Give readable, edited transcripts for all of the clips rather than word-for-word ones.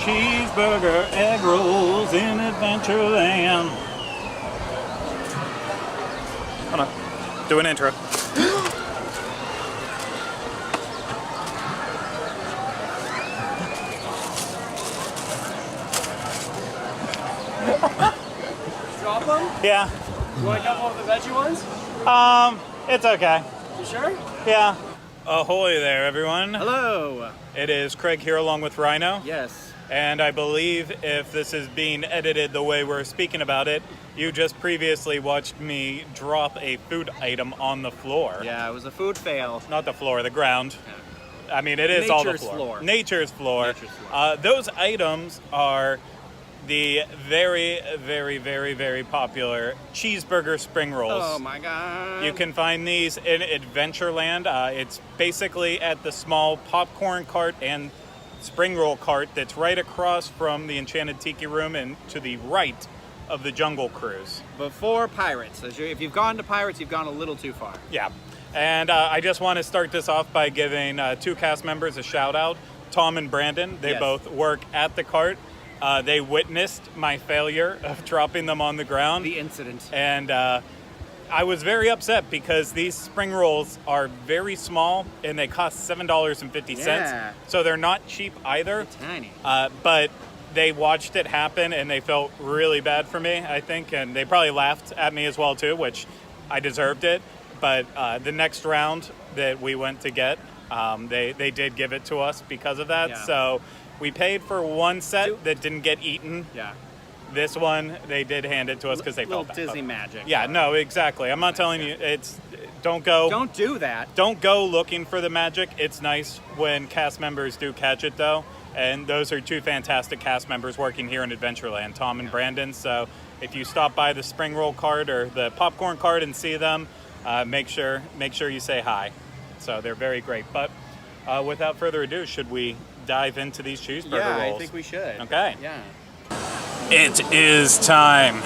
Cheeseburger Egg Rolls in Adventureland. Hold on. Do an intro. Drop them? Yeah. You want a couple of the veggie ones? It's okay. You sure? Yeah. Ahoy there, everyone. Hello. It is Craig here along with Ryno. Yes. And I believe if this is being edited the way we're speaking about it, you just previously watched me drop a food item on the floor. Yeah, it was a food fail. Not the floor, the ground. Yeah. I mean, it is all the floor. Nature's floor. Nature's floor. Those items are the very, very, very, very popular Cheeseburger Spring Rolls. Oh my god. You can find these in Adventureland. It's basically at the small popcorn cart and spring roll cart that's right across from the Enchanted Tiki Room and to the right of the Jungle Cruise. Before Pirates. If you've gone to Pirates, you've gone a little too far. Yeah. And I just want to start this off by giving two cast members a shout out, Tom and Brandon. They both work at the cart. They witnessed my failure of dropping them on the ground. The incident. And I was very upset because these spring rolls are very small and they cost $7.50. Yeah. So they're not cheap either. They're tiny. But they watched it happen and they felt really bad for me, I think. And they probably laughed at me as well too, which I deserved it. But the next round that we went to get, they did give it to us because of that. Yeah. So we paid for one set that didn't get eaten. Yeah. This one, they did hand it to us because they felt bad. Disney magic. Yeah, no, exactly. I'm not telling you, don't go. Don't do that. Don't go looking for the magic. It's nice when cast members do catch it though. And those are two fantastic cast members working here in Adventureland, Tom and Brandon. So if you stop by the spring roll cart or the popcorn cart and see them, make sure you say hi. So they're very great. But without further ado, should we dive into these cheeseburger rolls? Yeah, I think we should. Okay. Yeah. It is time.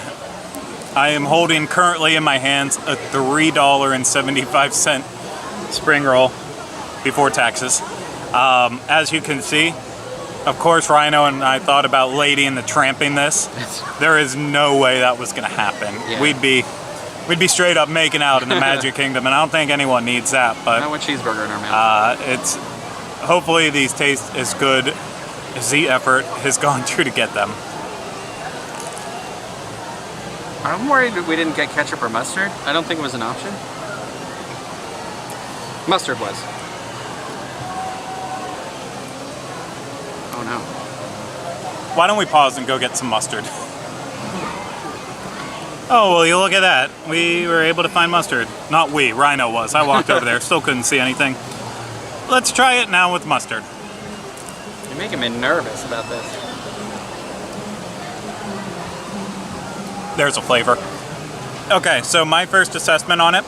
I am holding currently in my hands a $3.75 spring roll before taxes. As you can see, of course, Ryno and I thought about Lady and the Tramping this. There is no way that was going to happen. Yeah. We'd be straight up making out in the Magic Kingdom, and I don't think anyone needs that. But not with cheeseburger in our mouth. it's hopefully these taste as good as the effort has gone through to get them. I'm worried we didn't get ketchup or mustard. I don't think it was an option. Mustard was. Oh no. Why don't we pause and go get some mustard? Oh, well, you look at that. We were able to find mustard. Not we, Ryno was. I walked over there, still couldn't see anything. Let's try it now with mustard. You're making me nervous about this. There's a flavor. Okay, so my first assessment on it,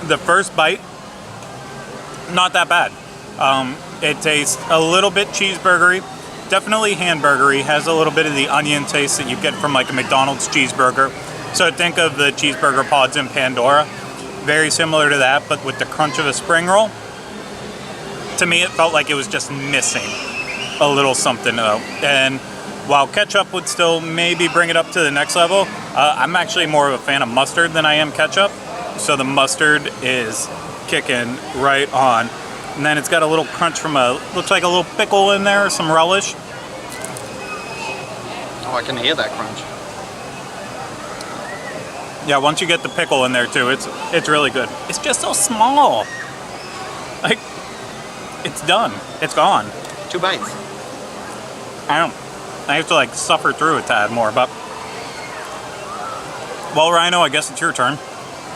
the first bite, not that bad. It tastes a little bit cheeseburgery, definitely hamburgery, has a little bit of the onion taste that you get from like a McDonald's cheeseburger. So think of the cheeseburger pods in Pandora, very similar to that, but with the crunch of a spring roll. To me, it felt like it was just missing a little something though. And while ketchup would still maybe bring it up to the next level, I'm actually more of a fan of mustard than I am ketchup. So the mustard is kicking right on. And then it's got a little crunch from looks like a little pickle in there, some relish. Oh, I can hear that crunch. Yeah, once you get the pickle in there too, it's really good. It's just so small. Like, it's done. It's gone. 2 bites. I have to like suffer through it to add more, but... Well, Ryno, I guess it's your turn.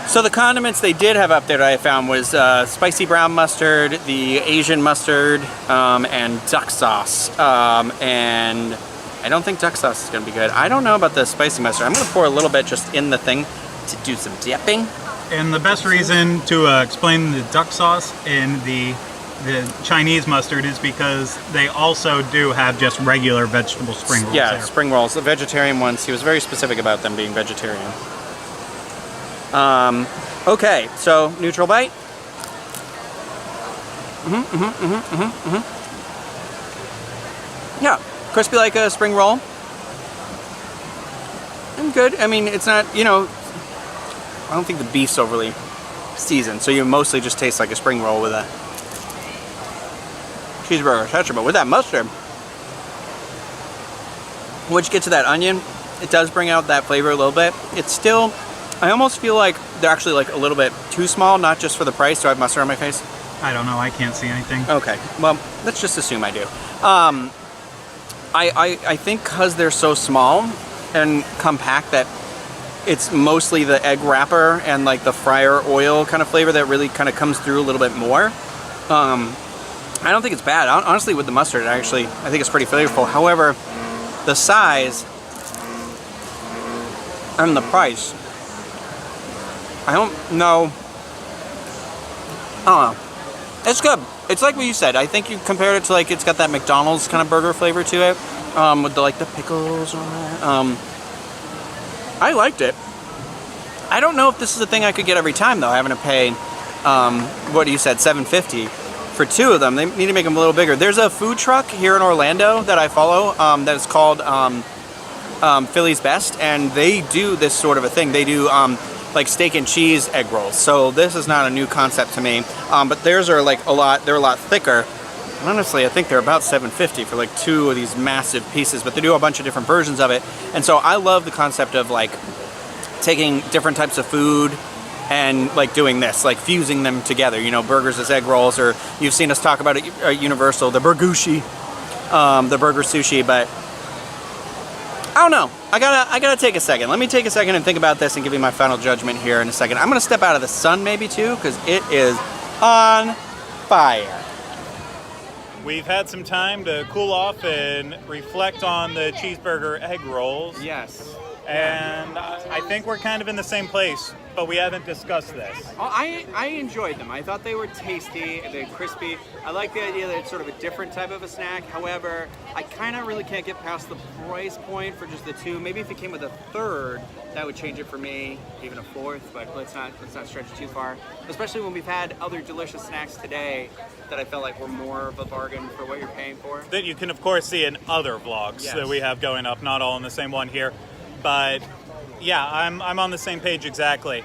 So the condiments they did have up there that I found was spicy brown mustard, the Asian mustard, and duck sauce. And I don't think duck sauce is going to be good. I don't know about the spicy mustard. I'm going to pour a little bit just in the thing to do some dipping. And the best reason to explain the duck sauce and the Chinese mustard is because they also do have just regular vegetable spring rolls. Yeah, there. spring rolls, the vegetarian ones. He was very specific about them being vegetarian. Okay, so neutral bite. Yeah, crispy like a spring roll. And good. I mean, it's not, you know, I don't think the beef's overly seasoned, so you mostly just taste like a spring roll with a cheeseburger texture. But with that mustard, once you get to that onion, it does bring out that flavor a little bit. It's still, I almost feel like they're actually like a little bit too small, not just for the price. Do I have mustard on my face? I don't know. I can't see anything. Okay, well, let's just assume I do. I think because they're so small and compact that it's mostly the egg wrapper and like the fryer oil kind of flavor that really kind of comes through a little bit more. I don't think it's bad. Honestly, with the mustard, I think it's pretty flavorful. However, the size and the price, I don't know. It's good. It's like what you said. I think you compared it to like, it's got that McDonald's kind of burger flavor to it, with the like the pickles on it. I liked it. I don't know if this is a thing I could get every time though, having to pay, what you said, $7.50 for 2 of them. They need to make them a little bigger. There's a food truck here in Orlando that I follow, that is called Philly's Best, and they do this sort of a thing. They do like steak and cheese egg rolls. So this is not a new concept to me, but theirs are like they're a lot thicker. And honestly, I think they're about $7.50 for like 2 of these massive pieces, but they do a bunch of different versions of it. And so I love the concept of like taking different types of food and like doing this, like fusing them together, you know, burgers as egg rolls, or you've seen us talk about it at Universal, the burgushi, the burger sushi, but I don't know. I gotta take a second. Let me take a second and think about this and give you my final judgment here in a second. I'm gonna step out of the sun maybe too, because it is on fire. We've had some time to cool off and reflect on the cheeseburger egg rolls. Yes. And I think we're kind of in the same place, but we haven't discussed this. Well, I enjoyed them. I thought they were tasty and they're crispy. I like the idea that it's sort of a different type of a snack. However, I kind of really can't get past the price point for just the 2. Maybe if it came with a 3rd, that would change it for me. Even a 4th, but let's not stretch it too far. Especially when we've had other delicious snacks today that I felt like were more of a bargain for what you're paying for. That you can of course see in other vlogs that we have going up, not all in the same one here. But yeah, I'm on the same page exactly.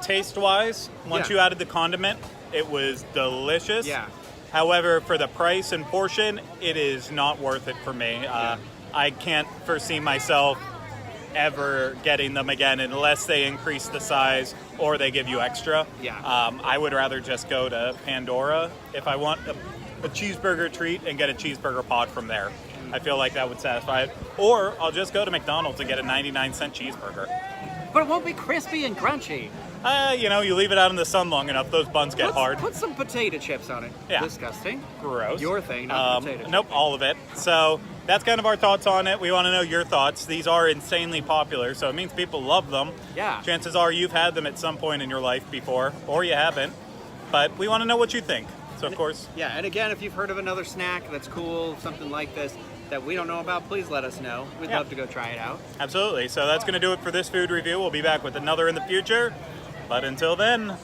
Taste-wise, once you added the condiment, it was delicious. Yeah. However, for the price and portion, it is not worth it for me. I can't foresee myself ever getting them again unless they increase the size or they give you extra. Yeah. I would rather just go to Pandora if I want a cheeseburger treat and get a cheeseburger pod from there. I feel like that would satisfy it. Or I'll just go to McDonald's and get a 99-cent cheeseburger. But it won't be crispy and crunchy. You know, you leave it out in the sun long enough, those buns get hard. Put some potato chips on it. Yeah. Disgusting. Gross. Your thing, not potato chips. Nope, all of it. So that's kind of our thoughts on it. We want to know your thoughts. These are insanely popular, so it means people love them. Yeah. Chances are you've had them at some point in your life before, or you haven't. But we want to know what you think. So, of course. Yeah, and again, if you've heard of another snack that's cool, something like this, that we don't know about, please let us know. We'd love to go try it out. Absolutely. So that's going to do it for this food review. We'll be back with another in the future. But until then,